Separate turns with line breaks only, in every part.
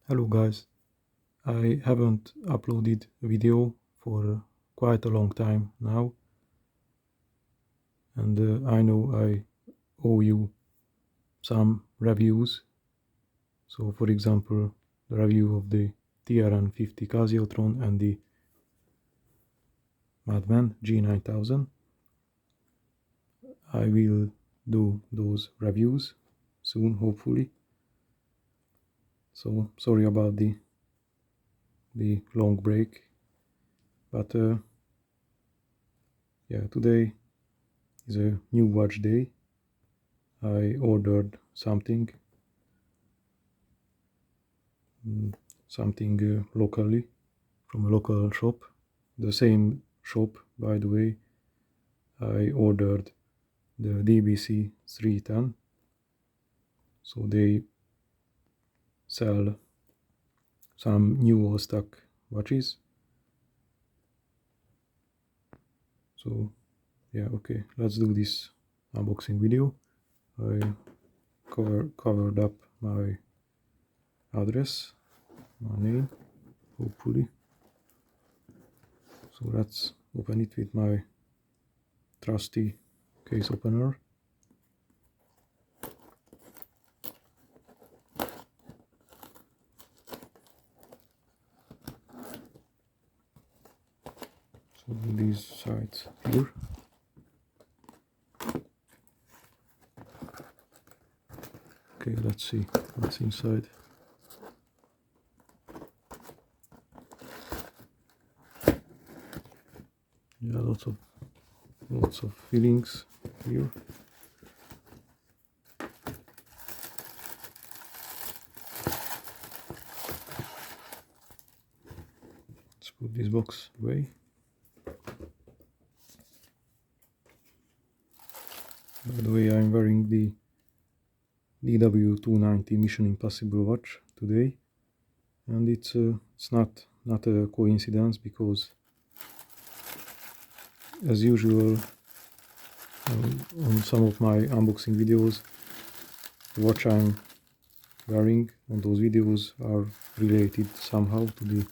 Hello guys, I haven't uploaded a video for quite a long time now, and I know I owe you some reviews. So for example, the review of the TRN50 Casio and the Madman G9000. I will do those reviews soon, hopefully. So sorry about the long break, but yeah, today is a new watch day. I ordered something locally from a local shop. The same shop, by the way, I ordered the DBC 310. So they sell some new stock watches. So yeah, okay, let's do this unboxing video. I covered up my address, my name, hopefully. So let's open it with my trusty case opener. So these sides here. Okay, let's see what's inside. Yeah, lots of fillings here. Let's put this box away. By the way, I'm wearing the DW290 Mission Impossible watch today, and it's not a coincidence, because as usual on some of my unboxing videos, the watch I'm wearing on those videos are related somehow to the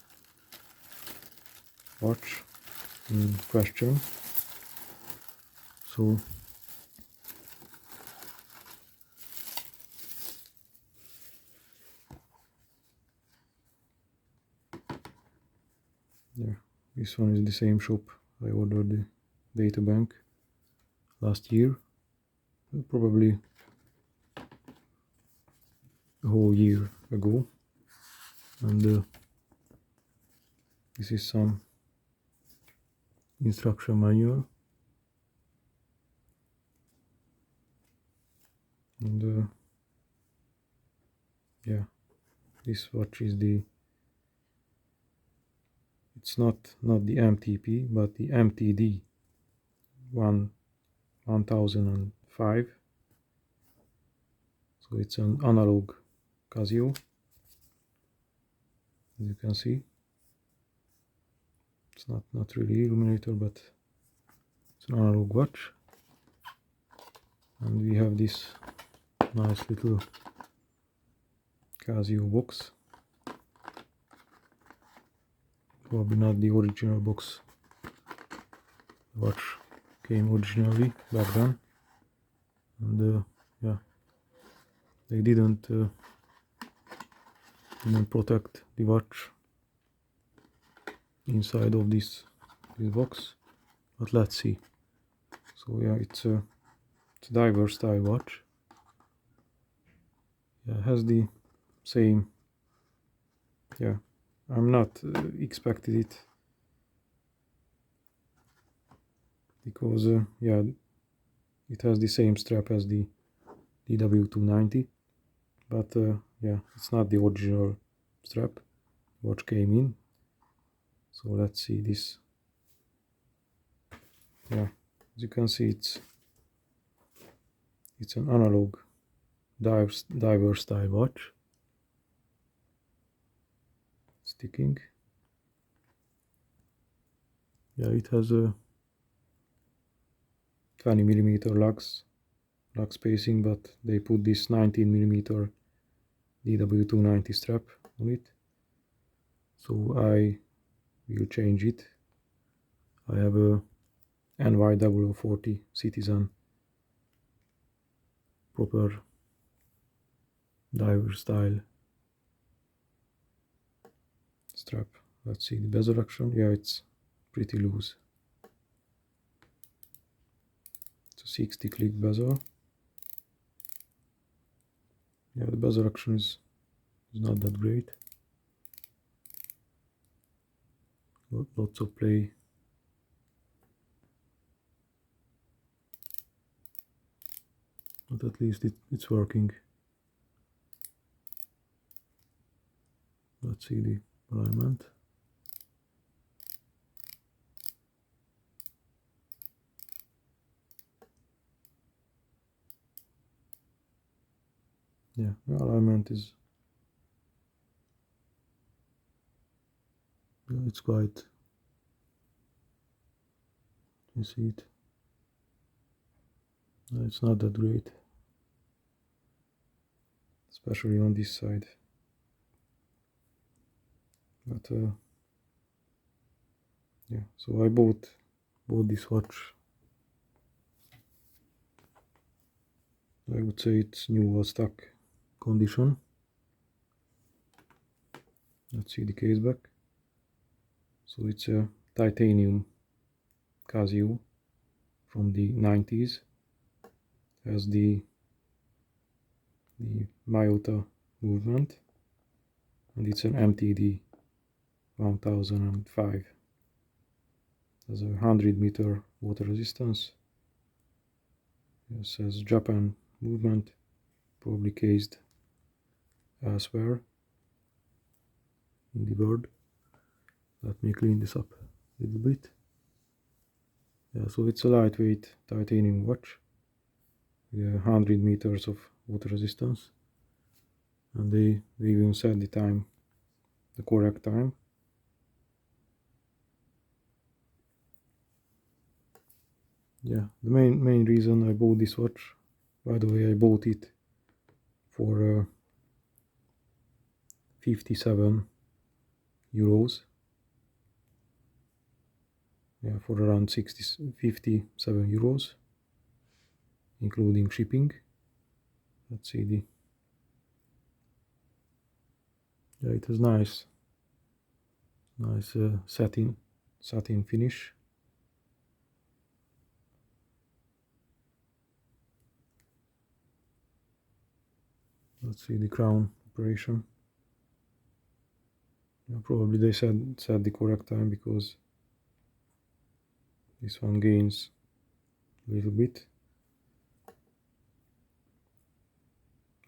watch in question. So yeah, this one is the same shop I ordered the data bank last year, probably a whole year ago. And this is some instruction manual, and yeah, this watch is it's not the MTP, but the MTD 1005. So it's an analog Casio, as you can see. It's not really illuminator, but it's an analog watch. And we have this nice little Casio box. Probably not the original box. The watch came originally back then, and yeah, they didn't protect the watch inside of this box, but let's see. So yeah, it's a diver style watch. Yeah, it has the same. Yeah, I'm not expected it, because yeah, it has the same strap as the DW290, but yeah, it's not the original strap watch came in. So let's see this. Yeah, as you can see, it's an analog diver style watch. Sticking. Yeah, it has a 20mm lug spacing, but they put this 19mm DW290 strap on it, so I will change it. I have a NY0040 Citizen proper diver style strap. Let's see the bezel action. Yeah, it's pretty loose. It's a 60 click bezel. Yeah, the bezel action is not that great. Lots of play. But at least it's working. Let's see the alignment. Yeah, the alignment is, it's quite, you see it. It's not that great, especially on this side. But yeah, so I bought this watch. I would say it's new stock condition. Let's see the case back. So it's a titanium Casio from the 90's. Has the Myota movement, and it's an MTD-1005. Has a 100-meter water resistance. It says Japan movement, probably cased elsewhere in the world. Let me clean this up a little bit. Yeah, so it's a lightweight titanium watch. Yeah, 100 meters of water resistance, and they even set the time, the correct time. Yeah, the main reason I bought this watch, by the way, I bought it for 57 euros. Yeah, for around 57 euros, including shipping. Let's see the, yeah, it has nice satin finish. Let's see the crown operation. Yeah, probably they said the correct time, because this one gains a little bit.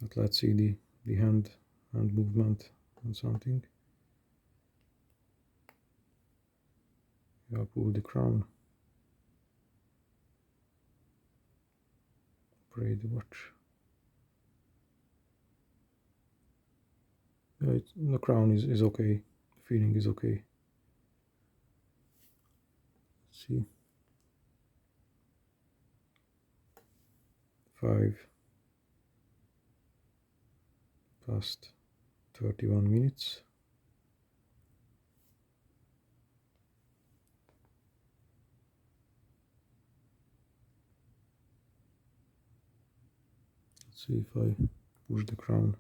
But let's see the hand movement and something. Yeah, pull the crown. Operate the watch. Yeah, the crown is okay. The feeling is okay. Let's see. 5 past 31 minutes. Let's see if I push the crown.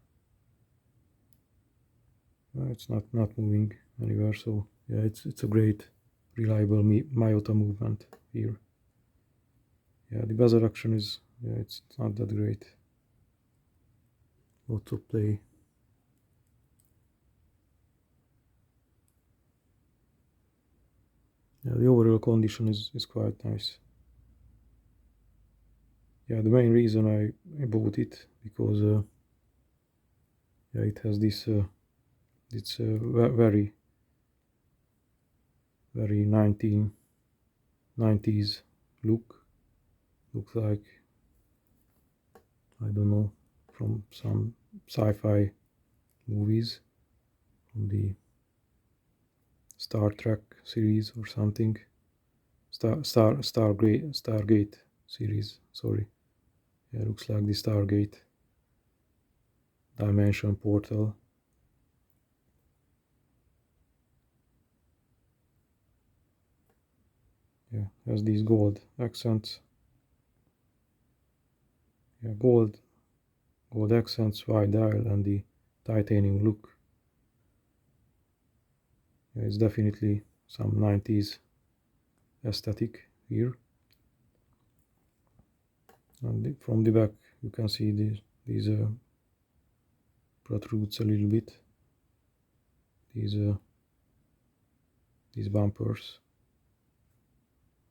It's not moving anywhere, so yeah, it's a great, reliable Myota movement here. Yeah, the bezel action is, yeah, it's not that great. Lots of play. Yeah, the overall condition is quite nice. Yeah, the main reason I bought it, because yeah, it has this it's a very 1990s look. Looks like, I don't know, from some sci-fi movies, from the Star Trek series or something. Stargate series, sorry. Yeah, looks like the Stargate. dimension portal. Yeah, has these gold accents. Yeah, gold accents, wide dial, and the titanium look. Yeah, it's definitely some 90s aesthetic here. And from the back you can see these protrudes a little bit. These bumpers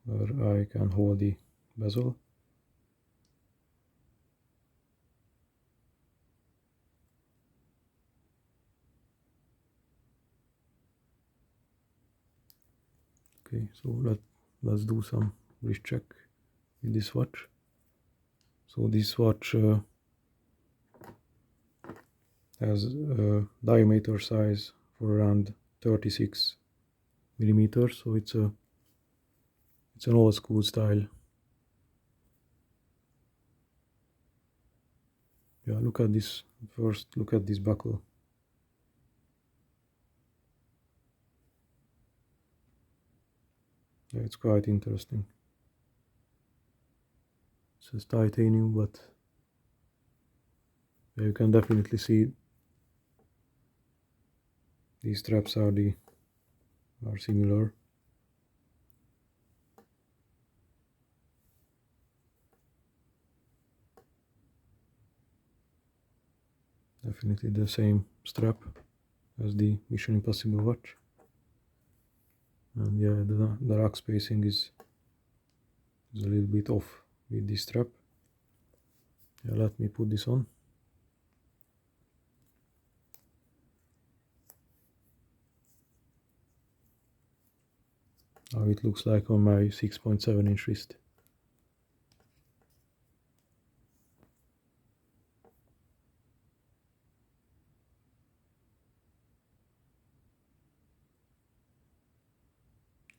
where I can hold the bezel. Okay, so let's do some wrist check with this watch. So this watch has a diameter size for around 36 millimeters, so it's an old school style. Yeah, look at this. First, look at this buckle. Yeah, it's quite interesting. It says titanium, but yeah, you can definitely see these straps are similar. Definitely the same strap as the Mission Impossible watch. And yeah, the rack spacing is a little bit off with this strap. Yeah, let me put this on. How it looks like on my 6.7-inch wrist.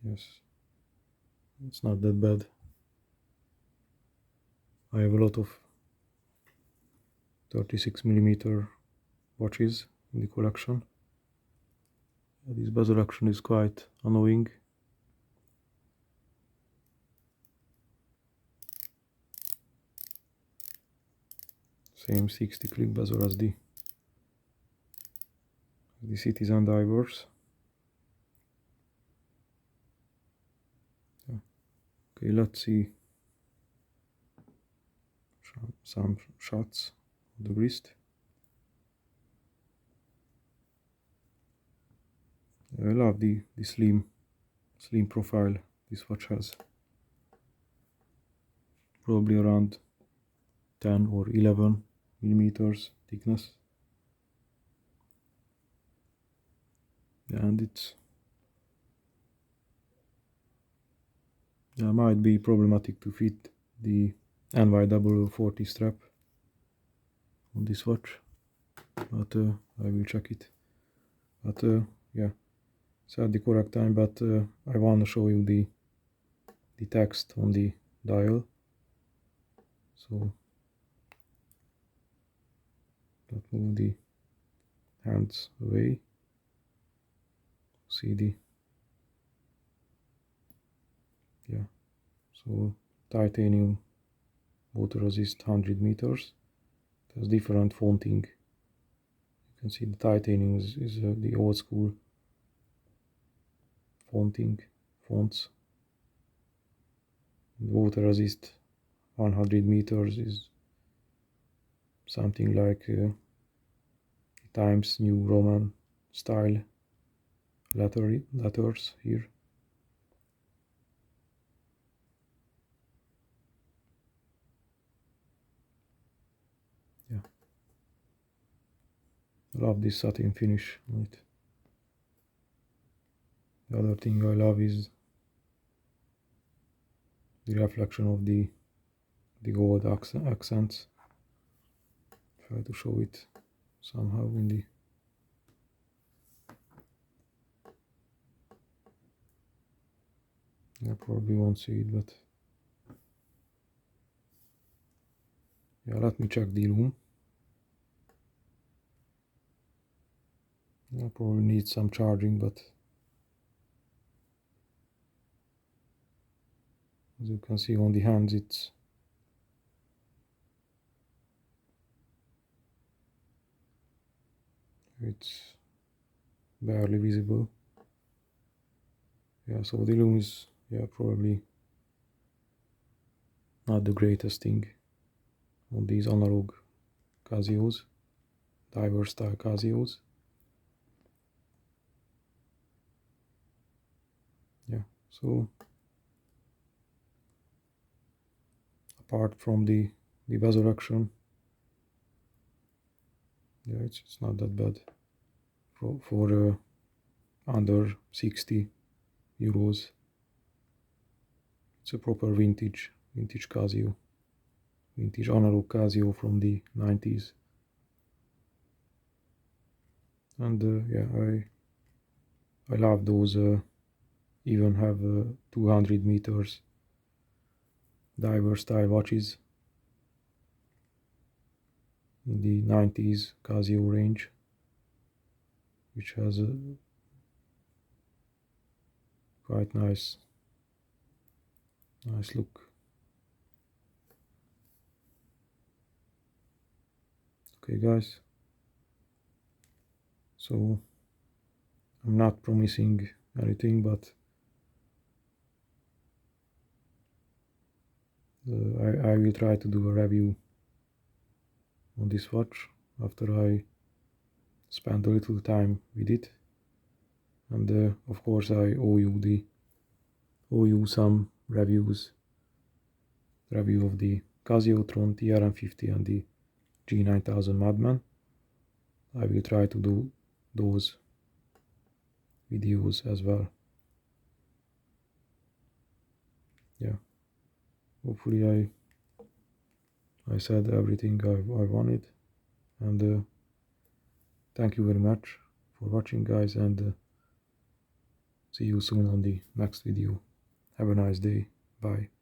Yes, it's not that bad. I have a lot of 36mm watches in the collection. This bezel action is quite annoying. Same 60 click bezel as the Citizen divers. Okay, let's see some shots of the wrist. I love the slim profile this watch has. Probably around 10 or 11 millimeters thickness. And it's might be problematic to fit the NY0040 strap on this watch, but I will check it. But yeah, it's at the correct time. But I want to show you the text on the dial. So let's move the hands away. See the so titanium water resist 100 meters. It has different fonting. You can see the titanium is the old school fonts. The water resist 100 meters is something like Times New Roman style letters here. Yeah, I love this satin finish on it. The other thing I love is the reflection of the gold accents. Try to show it somehow in the I probably won't see it, but yeah, let me check the lume. I probably need some charging, but as you can see on the hands, it's barely visible. Yeah, so the lume is probably not the greatest thing on these analog Casios, diver style Casios. Yeah, so apart from the bezel action, yeah, it's not that bad for under 60 euros. It's a proper vintage Casio, vintage analog Casio from the 90s. And yeah, I love those. Even have 200 meters diver style watches in the 90s Casio range, which has a quite nice look. Okay guys, so I'm not promising anything, but I will try to do a review on this watch after I spend a little time with it. And of course I owe you some review of the Casio Tron TRM50 and the G9000 Madman. I will try to do those videos as well. Yeah, hopefully I said everything I wanted, and thank you very much for watching guys, and see you soon on the next video. Have a nice day. Bye.